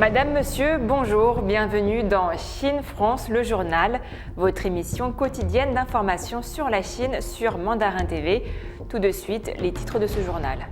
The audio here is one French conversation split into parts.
Madame, Monsieur, bonjour, bienvenue dans Chine-France, le journal, votre émission quotidienne d'information sur la Chine sur Mandarin TV. Tout de suite, les titres de ce journal.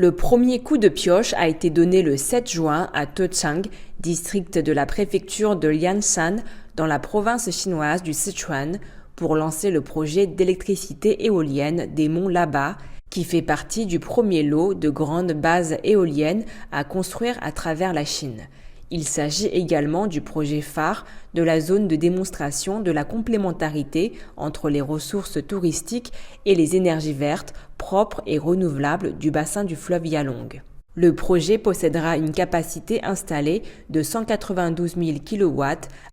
Le premier coup de pioche a été donné le 7 juin à Techang, district de la préfecture de Lianshan, dans la province chinoise du Sichuan, pour lancer le projet d'électricité éolienne des monts Laba, qui fait partie du premier lot de grandes bases éoliennes à construire à travers la Chine. Il s'agit également du projet phare de la zone de démonstration de la complémentarité entre les ressources touristiques et les énergies vertes, propres et renouvelables du bassin du fleuve Yalong. Le projet possédera une capacité installée de 192 000 kW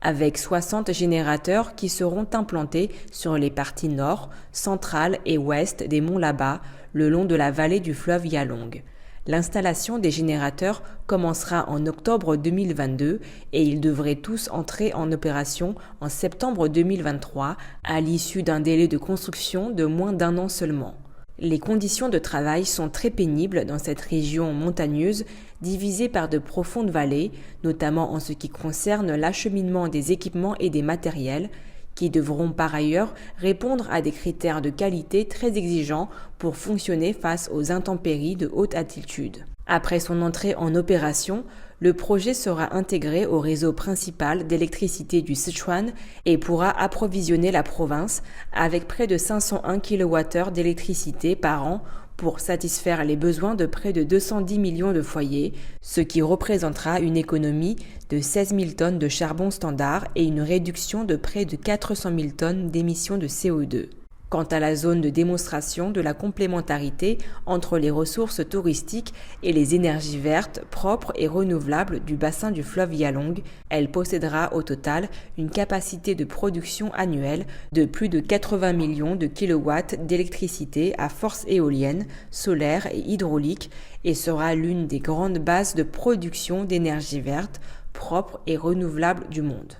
avec 60 générateurs qui seront implantés sur les parties nord, centrale et ouest des monts Laba, le long de la vallée du fleuve Yalong. L'installation des générateurs commencera en octobre 2022 et ils devraient tous entrer en opération en septembre 2023 à l'issue d'un délai de construction de moins d'un an seulement. Les conditions de travail sont très pénibles dans cette région montagneuse divisée par de profondes vallées, notamment en ce qui concerne l'acheminement des équipements et des matériels, qui devront par ailleurs répondre à des critères de qualité très exigeants pour fonctionner face aux intempéries de haute altitude. Après son entrée en opération, le projet sera intégré au réseau principal d'électricité du Sichuan et pourra approvisionner la province avec près de 501 kWh d'électricité par an pour satisfaire les besoins de près de 210 millions de foyers, ce qui représentera une économie de 16 000 tonnes de charbon standard et une réduction de près de 400 000 tonnes d'émissions de CO2. Quant à la zone de démonstration de la complémentarité entre les ressources touristiques et les énergies vertes, propres et renouvelables du bassin du fleuve Yalong, elle possédera au total une capacité de production annuelle de plus de 80 millions de kilowatts d'électricité à force éolienne, solaire et hydraulique et sera l'une des grandes bases de production d'énergie verte, propre et renouvelable du monde.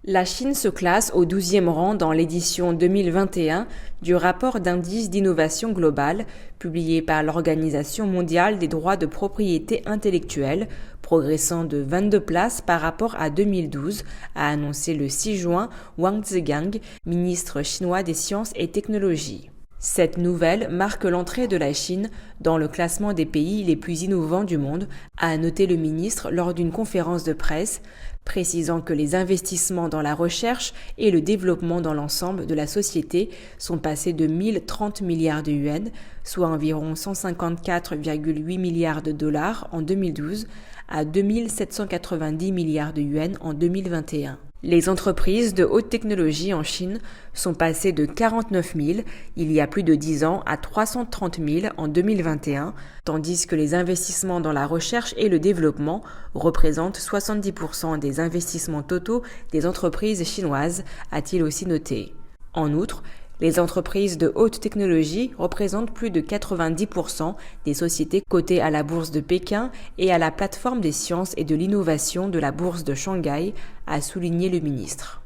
La Chine se classe au 12e rang dans l'édition 2021 du rapport d'indice d'innovation globale publié par l'Organisation mondiale des droits de propriété intellectuelle, progressant de 22 places par rapport à 2012, a annoncé le 6 juin Wang Zhigang, ministre chinois des sciences et technologies. Cette nouvelle marque l'entrée de la Chine dans le classement des pays les plus innovants du monde, a noté le ministre lors d'une conférence de presse, précisant que les investissements dans la recherche et le développement dans l'ensemble de la société sont passés de 1030 milliards de yuans, soit environ 154,8 milliards de dollars en 2012, à 2790 milliards de yuans en 2021. Les entreprises de haute technologie en Chine sont passées de 49 000 il y a plus de 10 ans à 330 000 en 2021, tandis que les investissements dans la recherche et le développement représentent 70% des investissements totaux des entreprises chinoises, a-t-il aussi noté. En outre, les entreprises de haute technologie représentent plus de 90% des sociétés cotées à la bourse de Pékin et à la plateforme des sciences et de l'innovation de la bourse de Shanghai, a souligné le ministre.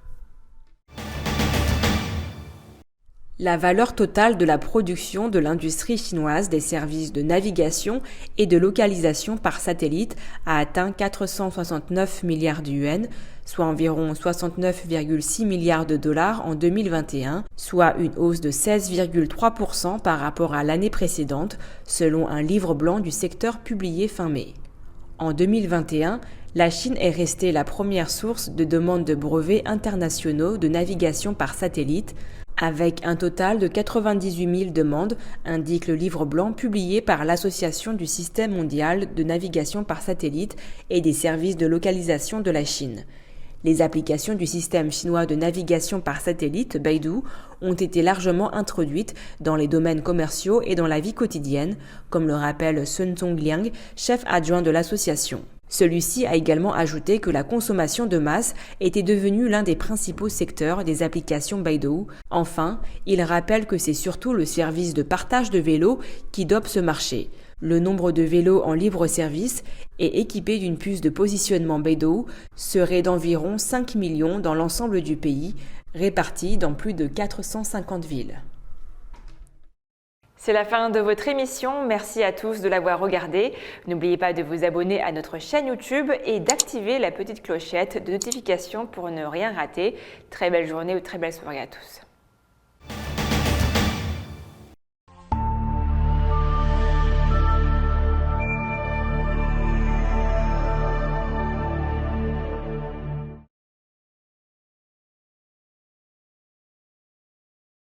La valeur totale de la production de l'industrie chinoise des services de navigation et de localisation par satellite a atteint 469 milliards de yuans, soit environ 69,6 milliards de dollars en 2021, soit une hausse de 16,3% par rapport à l'année précédente, selon un livre blanc du secteur publié fin mai. En 2021, la Chine est restée la première source de demandes de brevets internationaux de navigation par satellite, avec un total de 98 000 demandes, indique le livre blanc publié par l'Association du système mondial de navigation par satellite et des services de localisation de la Chine. Les applications du système chinois de navigation par satellite, Beidou, ont été largement introduites dans les domaines commerciaux et dans la vie quotidienne, comme le rappelle Sun Zongliang, chef adjoint de l'association. Celui-ci a également ajouté que la consommation de masse était devenue l'un des principaux secteurs des applications Beidou. Enfin, il rappelle que c'est surtout le service de partage de vélos qui dope ce marché. Le nombre de vélos en libre service et équipés d'une puce de positionnement Beidou serait d'environ 5 millions dans l'ensemble du pays, répartis dans plus de 450 villes. C'est la fin de votre émission. Merci à tous de l'avoir regardée. N'oubliez pas de vous abonner à notre chaîne YouTube et d'activer la petite clochette de notification pour ne rien rater. Très belle journée ou très belle soirée à tous.